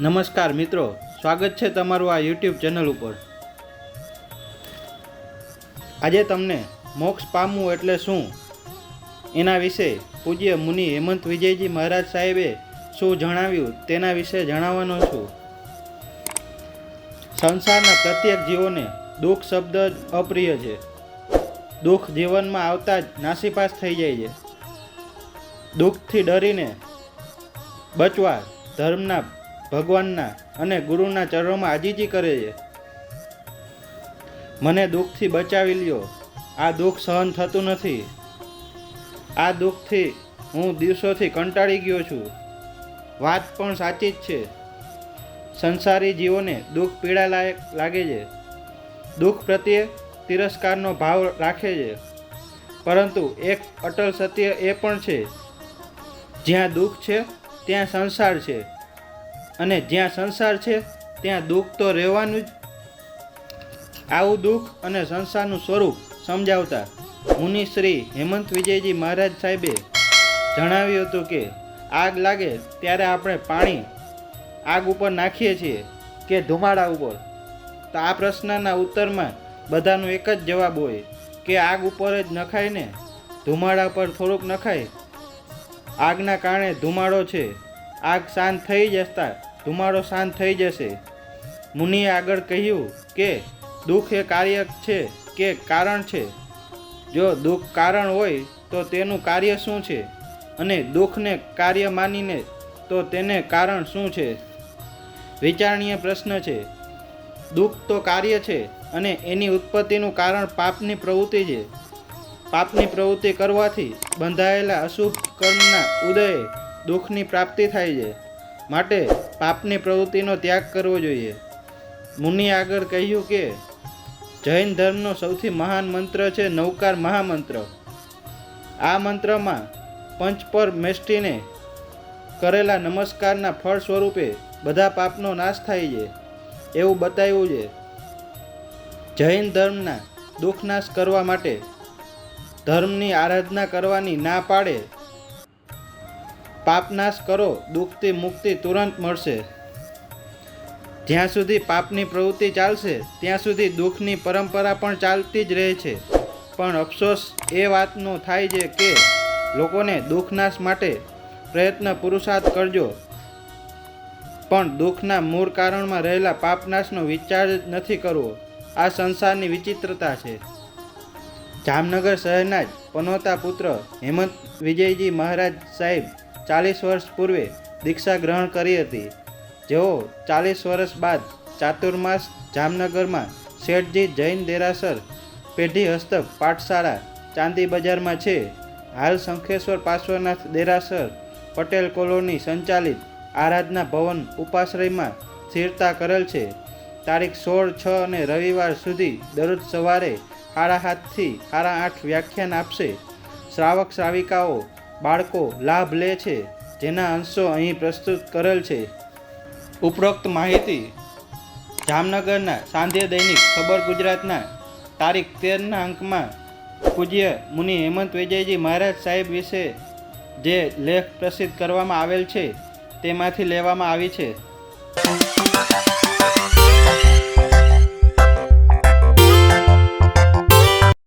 નમસ્કાર મિત્રો, સ્વાગત છે તમારું આ યુટ્યુબ ચેનલ ઉપર। આજે તમને મોક્ષ પામવું એટલે શું એના વિશે પૂજ્ય મુનિ હેમંત વિજયજી મહારાજ સાહેબે શું જણાવ્યું તેના વિશે જણાવવાનો છું। સંસારના પ્રત્યેક જીવોને દુઃખ શબ્દ જ અપ્રિય છે। દુઃખ જીવનમાં આવતા જ નાસીપાસ થઈ જાય છે। દુઃખથી ડરીને બચવા ધર્મના, ભગવાનના અને ગુરુના ચરણોમાં આજીજી કરે છે। મને દુઃખથી બચાવી લ્યો, આ દુઃખ સહન થતું નથી, આ દુઃખથી હું દિવસોથી કંટાળી ગયો છું। વાત પણ સાચી જ છે। સંસારી જીવોને દુઃખ પીડા લાગે છે, દુઃખ પ્રત્યે તિરસ્કારનો ભાવ રાખે છે। પરંતુ એક અટલ સત્ય એ પણ છે, જ્યાં દુઃખ છે ત્યાં સંસાર છે, અને જ્યાં સંસાર છે ત્યાં દુઃખ તો રહેવાનું જ। આવું દુઃખ અને સંસારનું સ્વરૂપ સમજાવતા મુનિ શ્રી હેમંત વિજયજી મહારાજ સાહેબે જણાવ્યું હતું કે આગ લાગે ત્યારે આપણે પાણી આગ ઉપર નાખીએ છીએ કે ધુમાડા ઉપર? તો આ પ્રશ્નના ઉત્તરમાં બધાનો એક જ જવાબ હોય કે આગ ઉપર જ નખાય ને, ધુમાડા પર થોડુંક નખાય। આગના કારણે ધુમાડો છે, આગ શાંત થઈ જતા ધુમાડો શાંત થઈ જશે। મુનિએ આગળ કહ્યું કે દુઃખ એ કાર્ય છે કે કારણ છે? જો દુઃખ કારણ હોય તો તેનું કાર્ય શું છે, અને દુઃખને કાર્ય માનીને તો તેને કારણ શું છે? વિચારણીય પ્રશ્ન છે। દુઃખ તો કાર્ય છે અને એની ઉત્પત્તિનું કારણ પાપની પ્રવૃત્તિ છે। પાપની પ્રવૃત્તિ કરવાથી બંધાયેલા અશુભ કર્મના ઉદયે દુઃખની પ્રાપ્તિ થાય છે, માટે પાપની પ્રવૃત્તિનો ત્યાગ કરવો જોઈએ। મુનિ આગળ કહ્યું કે જૈન ધર્મનો સૌથી મહાન મંત્ર છે નવકાર મહામંત્ર। આ મંત્રમાં પંચપરમેષ્ઠીને કરેલા નમસ્કારના ફળ સ્વરૂપે બધા પાપનો નાશ થાય છે એવું બતાવ્યું છે। જૈન ધર્મના દુઃખનાશ કરવા માટે ધર્મની આરાધના કરવાની ના પાડે। પાપનાશ કરો, દુઃખથી મુક્તિ તુરંત મળશે। જ્યાં સુધી પાપની પ્રવૃત્તિ ચાલશે ત્યાં સુધી દુઃખની પરંપરા પણ ચાલતી જ રહે છે। પણ અફસોસ એ વાતનો થાય છે કે લોકોને દુઃખનાશ માટે પ્રયત્ન પુરુષાર્થ કરજો, પણ દુઃખના મૂળ કારણમાં રહેલા પાપનાશનો વિચાર જ નથી કરવો। આ સંસારની વિચિત્રતા છે। જામનગર શહેરના જ પનોતા પુત્ર હેમંત વિજયજી મહારાજ સાહેબ 40 વર્ષ પૂર્વે દીક્ષા ગ્રહણ કરી હતી। જેઓ 40 વર્ષ બાદ ચાતુર્માસ જામનગરમાં શેઠજી જૈન દેરાસર પેઢી હસ્તક પાઠશાળા ચાંદી બજારમાં છે। હાલ શંખેશ્વર પાર્શ્વનાથ દેરાસર પટેલ કોલોની સંચાલિત આરાધના ભવન ઉપાશ્રયમાં સ્થિરતા કરેલ છે। તારીખ 16, 6 અને રવિવાર સુધી દરરોજ સવારે 7:30 થી 8:30 વ્યાખ્યાન આપશે। શ્રાવક શ્રાવિકાઓ બાળકો લાભ લે છે, જેના અંશો અહીં પ્રસ્તુત કરેલ છે। ઉપરોક્ત માહિતી જામનગરના સાંધ્ય દૈનિક ખબર ગુજરાતના તારીખ 13ના અંકમાં પૂજ્ય મુનિ હેમંત વિજયજી મહારાજ સાહેબ વિશે જે લેખ પ્રસિદ્ધ કરવામાં આવેલ છે તેમાંથી લેવામાં આવી છે।